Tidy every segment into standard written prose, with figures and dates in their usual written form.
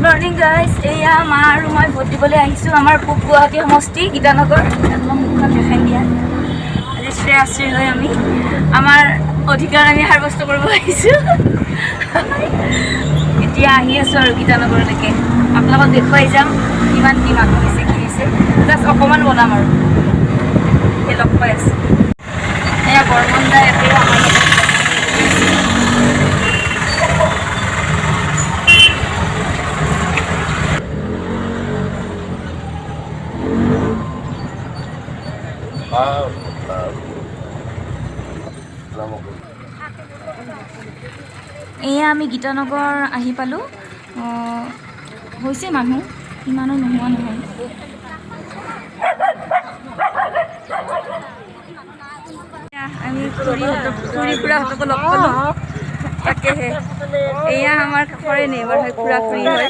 Morning guys, এয়া মা আৰু মই ভোট দিবলৈ আহিছোঁ আমাৰ পূব গুৱাহাটী সমষ্টি গীতানগৰ। একদম মুখখন দেখাই দিয়া। আজি শ্ৰেয়াশ্ৰী হৈ আমি আমাৰ অধিকাৰ আমি সাব্যস্ত কৰিব আহিছোঁ। এতিয়া আহি আছোঁ আৰু গীতানগৰলৈকে। আপোনালোকক দেখুৱাই যাম কিমান কি মানুহ হৈছে, কি হৈছে। জাষ্ট অকণমান বনাম আৰু সেই লগ পাই আছোঁ। এয়া বৰমন্দা ইয়াতে আমাৰ লগত। এয়া আমি গীতানগৰ আহি পালোঁ। হৈছে মানুহ, ইমানো নোহোৱা নহয়। আমি খুড়ী-খুড়াহঁতকো লগ পালোঁ। তাকেহে এয়া আমাৰ কাষৰে নেইবাৰ হয়, খুড়া-খুড়ী হয়।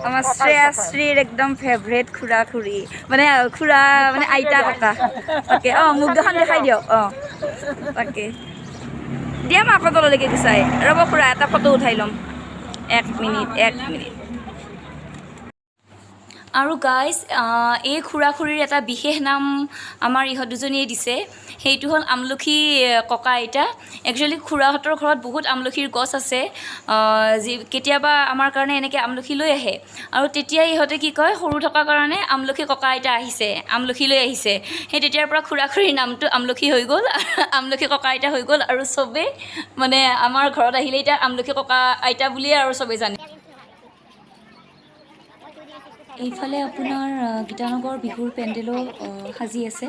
আমাৰ শ্ৰেয়াশ্ৰীৰ একদম ফেভৰেট খুড়া-খুড়ী, মানে খুড়া মানে আইতা ককা। তাকে মোক দুখন দেখাই দিয়ক। তাকে দিয়া মই আকৌ তললৈকে গুচাই ৰ'ব খুড়া, এটা ফটো উঠাই ল'ম। এক মিনিট। আৰু গাইজ, এই খুড়া-খুড়ীৰ এটা বিশেষ নাম আমাৰ ইহঁত দুজনীয়ে দিছে। সেইটো হ'ল আমলখি ককা আইতা। একচুৱেলি খুড়াহঁতৰ ঘৰত বহুত আমলখিৰ গছ আছে। কেতিয়াবা আমাৰ কাৰণে এনেকৈ আমলখি লৈ আহে, আৰু তেতিয়া ইহঁতে কি কয়, সৰু থকাৰ কাৰণে আমলখি ককা আইতা আহিছে, আমলখি লৈ আহিছে। সেই তেতিয়াৰ পৰা খুড়া-খুড়ীৰ নামটো আমলখি হৈ গ'ল, আমলখি ককা আইতা হৈ গ'ল। আৰু চবেই মানে আমাৰ ঘৰত আহিলে এতিয়া আমলখি ককা আইতা বুলিয়ে আৰু চবেই জানে। এইফালে আপোনাৰ গীতানগৰ বিহুৰ পেণ্ডেলো সাজি আছে।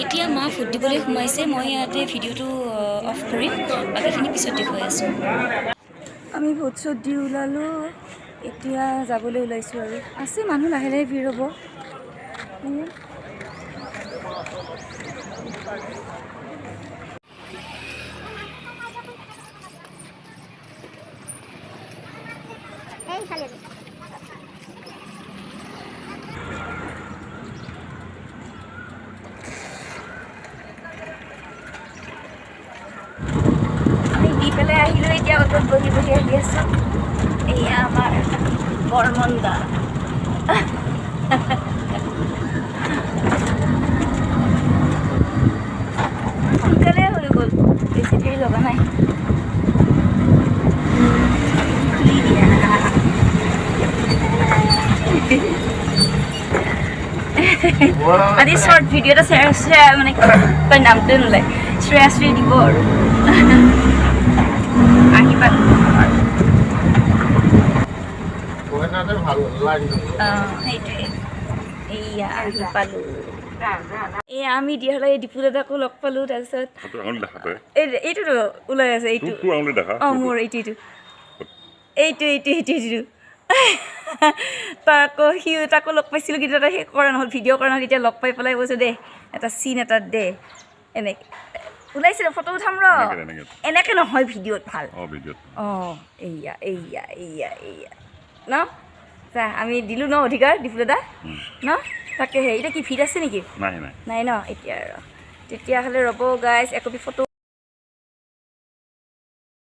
এতিয়া মা ভোট দিবলৈ সোমাইছে। মই ইয়াতে ভিডিঅ'টো অফ কৰিম, বাকীখিনি পিছত দেখুৱাই আছোঁ। আমি ভোট চোট দি ওলালোঁ, এতিয়া যাবলৈ ওলাইছোঁ আৰু আছে মানুহ, লাহে লাহে ভিৰ হ'ব। দি পেলাই আহিলোঁ, এতিয়া অটত বহি বহি আহি আছোঁ। এয়া আমাৰ বৰমন্দা। সোনকালে হৈ গ'ল, বেছি দেৰি লগা নাই। খুলি দিয়া আজি শ্বৰ্ট ভিডিঅ' এটা মানে কয় নামটো নোলায়, শ্ৰেয়াশ্ৰী দিব আৰু আহি পালোঁ। সেইটোৱে, এইয়া আহি পালোঁ। এয়া আমি দিয়ালৈ ডিপু দাদাকো লগ পালোঁ। তাৰপিছত এইটোতো ওলাই আছে, এইটো মোৰ এইটো তাকো লগ পাইছিলোঁ, কিন্তু এটা সেই কৰা নহ'ল, ভিডিঅ' কৰা নহ'ল। এতিয়া লগ পাই পেলাই কৈছোঁ দে এটা চিন এটাত দে, এনেকৈ ওলাইছিলে ফটো উঠাম ৰ, এনেকৈ নহয় ভিডিঅ'ত ভাল। এইয়া ন চা, আমি দিলোঁ ন অধিকাৰ ডিপু দাদা ন। তাকেহে এতিয়া কি ভিৰ আছে নেকি? নাই ন এতিয়া আৰু। তেতিয়াহ'লে ৰ'ব গাইজ, একপি ফটো